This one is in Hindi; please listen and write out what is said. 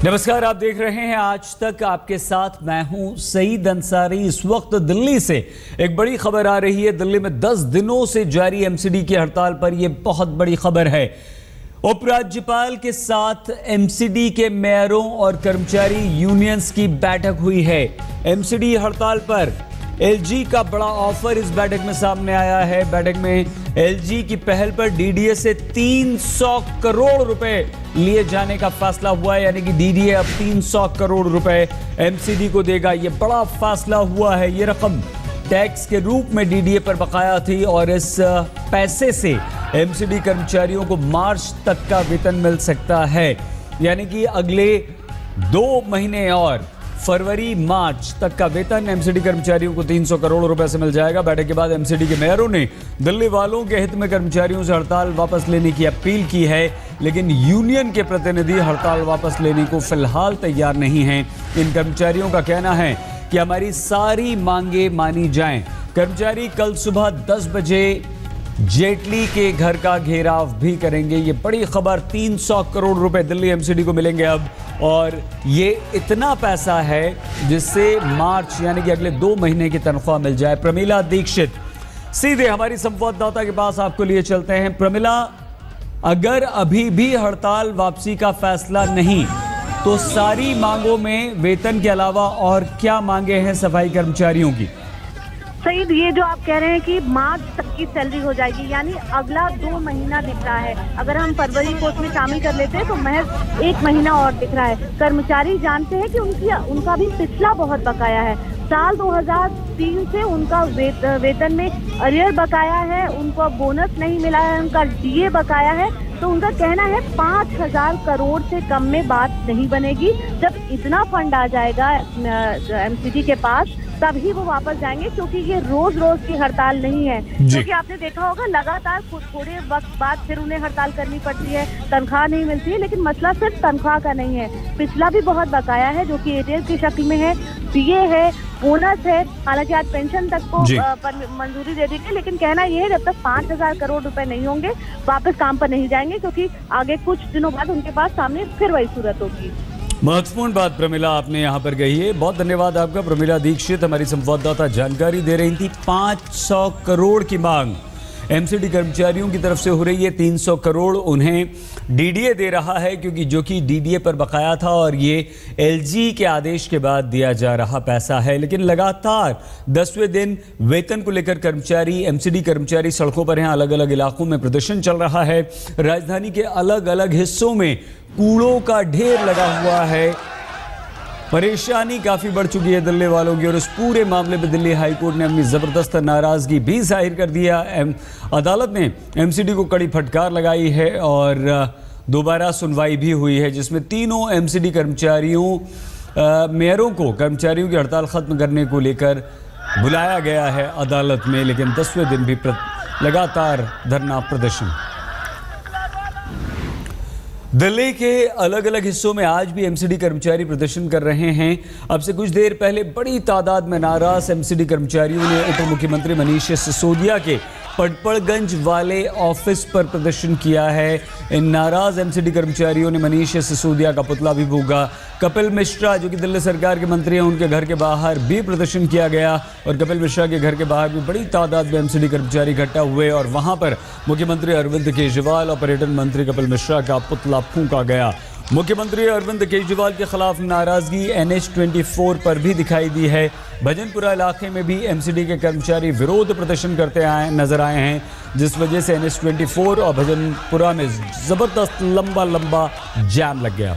नमस्कार, आप देख रहे हैं आज तक। आपके साथ मैं हूं सईद अंसारी। इस वक्त दिल्ली से एक बड़ी खबर आ रही है। दिल्ली में 10 दिनों से जारी एमसीडी की हड़ताल पर यह बहुत बड़ी खबर है। उपराज्यपाल के साथ एमसीडी के मेयरों और कर्मचारी यूनियंस की बैठक हुई है। एमसीडी हड़ताल पर एलजी का बड़ा ऑफर इस बैठक में सामने आया है। बैठक में एलजी की पहल पर डीडीए से 300 करोड़ रुपए लिए जाने का फैसला हुआ है, यानी कि डीडीए अब 300 करोड़ रुपए एमसीडी को देगा। यह बड़ा फैसला हुआ है। यह रकम टैक्स के रूप में डीडीए पर बकाया थी और इस पैसे से एमसीडी कर्मचारियों को मार्च तक का वेतन मिल सकता है, यानी कि अगले 2 महीने और फरवरी मार्च तक का वेतन एमसीडी कर्मचारियों को 300 करोड़ रुपए से मिल जाएगा। बैठक के बाद एमसीडी के मेयरों ने दिल्ली वालों के हित में कर्मचारियों से हड़ताल वापस लेने की अपील की है, लेकिन यूनियन के प्रतिनिधि हड़ताल वापस लेने को फिलहाल तैयार नहीं हैं। इन कर्मचारियों का कहना है कि हमारी सारी मांगे मानी जाएं। कर्मचारी कल सुबह 10 बजे जेटली के घर का घेराव भी करेंगे। ये बड़ी खबर। 300 करोड़ रुपए दिल्ली एमसीडी को मिलेंगे अब, और ये इतना पैसा है जिससे मार्च यानी कि अगले 2 महीने की तनख्वाह मिल जाए। प्रमिला दीक्षित सीधे हमारी संवाददाता के पास आपको लिए चलते हैं। प्रमिला, अगर अभी भी हड़ताल वापसी का फैसला नहीं तो सारी मांगों में वेतन के अलावा और क्या मांगे हैं सफाई कर्मचारियों की? सईद, ये जो आप कह रहे हैं कि मार्च तक की सैलरी हो जाएगी, यानी अगला 2 महीना दिख रहा है। अगर हम फरवरी को उसमें शामिल कर लेते हैं तो महज 1 महीना और दिख रहा है। कर्मचारी जानते हैं कि उनका भी पिछला बहुत बकाया है। साल 2003 से उनका वेतन में अरियर बकाया है, उनको बोनस नहीं मिला है, उनका डीए बकाया है। तो उनका कहना है 5000 करोड़ से कम में बात नहीं बनेगी। जब इतना फंड आ जाएगा एमसीडी के पास तभी वो वापस जाएंगे, क्योंकि ये रोज रोज की हड़ताल नहीं है। क्योंकि आपने देखा होगा लगातार थोड़े वक्त बाद फिर उन्हें हड़ताल करनी पड़ती है, तनख्वाह नहीं मिलती है। लेकिन मसला सिर्फ तनख्वाह का नहीं है, पिछला भी बहुत बकाया है जो कि एरियर की शक्ल में है, डीए है, बोनस है। हालांकि आज पेंशन तक को मंजूरी दे दी गई, लेकिन कहना यह है जब तक 5000 करोड़ रुपए नहीं होंगे वापस काम पर नहीं जाएंगे, क्योंकि आगे कुछ दिनों बाद उनके पास सामने फिर वही सूरत होगी। महत्वपूर्ण बात प्रमिला आपने यहाँ पर कही है। बहुत धन्यवाद आपका। प्रमिला दीक्षित हमारी संवाददाता जानकारी दे रही थी। 500 करोड़ की मांग एमसीडी कर्मचारियों की तरफ से हो रही है। 300 करोड़ उन्हें डीडीए दे रहा है, क्योंकि जो कि डीडीए पर बकाया था और ये एलजी के आदेश के बाद दिया जा रहा पैसा है। लेकिन लगातार 10वें दिन वेतन को लेकर कर्मचारी, एमसीडी कर्मचारी सड़कों पर हैं। अलग अलग इलाकों में प्रदर्शन चल रहा है। राजधानी के अलग अलग हिस्सों में कूड़ों का ढेर लगा हुआ है। परेशानी काफी बढ़ चुकी है दिल्ली वालों की, और इस पूरे मामले में दिल्ली हाईकोर्ट ने अपनी जबरदस्त नाराजगी भी जाहिर कर दिया। अदालत ने एमसीडी को कड़ी फटकार लगाई है और दोबारा सुनवाई भी हुई है, जिसमें तीनों एमसीडी कर्मचारियों मेयरों को कर्मचारियों की हड़ताल खत्म करने को लेकर बुलाया गया है अदालत में। लेकिन 10वें दिन भी लगातार धरना प्रदर्शन। दिल्ली के अलग अलग हिस्सों में आज भी एमसीडी कर्मचारी प्रदर्शन कर रहे हैं। अब से कुछ देर पहले बड़ी तादाद में नाराज एमसीडी कर्मचारियों ने उप मुख्यमंत्री मनीष सिसोदिया के पटपड़गंज वाले ऑफिस पर प्रदर्शन किया है। इन नाराज एमसीडी कर्मचारियों ने मनीष सिसोदिया का पुतला भी फूंका। कपिल मिश्रा जो कि दिल्ली सरकार के मंत्री हैं, उनके घर के बाहर भी प्रदर्शन किया गया, और कपिल मिश्रा के घर के बाहर भी बड़ी तादाद में एमसीडी कर्मचारी इकट्ठा हुए और वहां पर मुख्यमंत्री अरविंद केजरीवाल और पर्यटन मंत्री कपिल मिश्रा का पुतला फूंका गया। मुख्यमंत्री अरविंद केजरीवाल के खिलाफ नाराजगी NH24 पर भी दिखाई दी है। भजनपुरा इलाके में भी एमसीडी के कर्मचारी विरोध प्रदर्शन करते नजर आए हैं, जिस वजह से NH24 और भजनपुरा में जबरदस्त लंबा जाम लग गया।